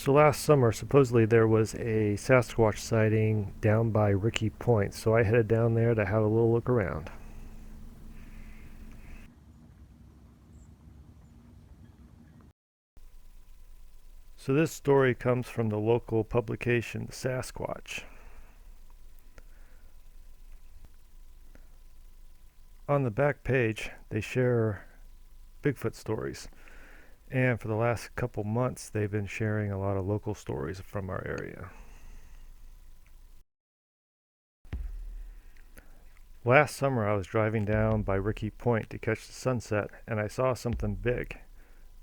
So last summer, supposedly there was a Sasquatch sighting down by Ricky Point, so I headed down there to have a little look around. So this story comes from the local publication, Sasquatch. On the back page, they share Bigfoot stories. And for the last couple months, they've been sharing a lot of local stories from our area. Last summer, I was driving down by Ricky Point to catch the sunset, and I saw something big.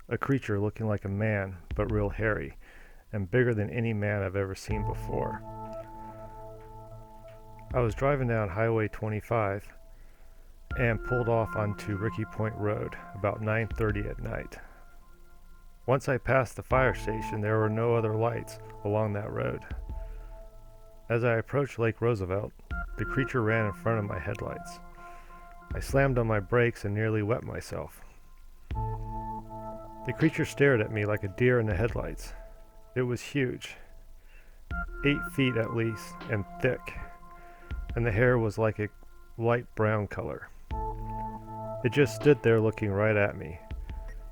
A creature looking like a man, but real hairy, and bigger than any man I've ever seen before. I was driving down Highway 25 and pulled off onto Ricky Point Road about 9:30 at night. Once I passed the fire station, there were no other lights along that road. As I approached Lake Roosevelt, the creature ran in front of my headlights. I slammed on my brakes and nearly wet myself. The creature stared at me like a deer in the headlights. It was huge, 8 feet at least, and thick, and the hair was like a light brown color. It just stood there looking right at me.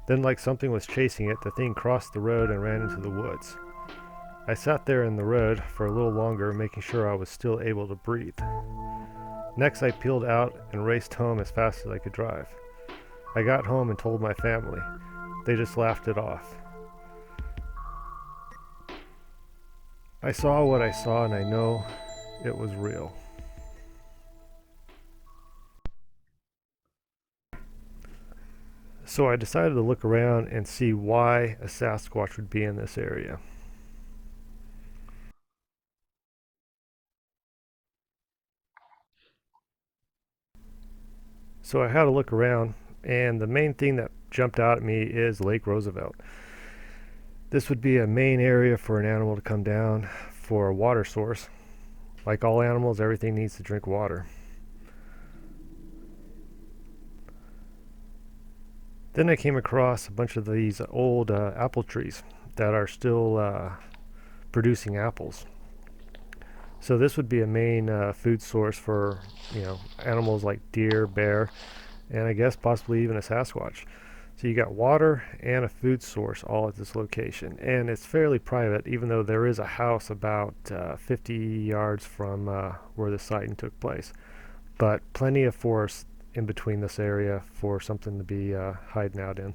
Then, like something was chasing it, the thing crossed the road and ran into the woods. I sat there in the road for a little longer, making sure I was still able to breathe. Next, I peeled out and raced home as fast as I could drive. I got home and told my family. They just laughed it off. I saw what I saw, and I know it was real. So I decided to look around and see why a Sasquatch would be in this area. So I had a look around, and the main thing that jumped out at me is Lake Roosevelt. This would be a main area for an animal to come down for a water source. Like all animals, everything needs to drink water. Then I came across a bunch of these old apple trees that are still producing apples. So this would be a main food source for, animals like deer, bear, and I guess possibly even a Sasquatch. So you got water and a food source all at this location, and it's fairly private, even though there is a house about 50 yards from where the sighting took place. But plenty of forest in between this area for something to be hiding out in.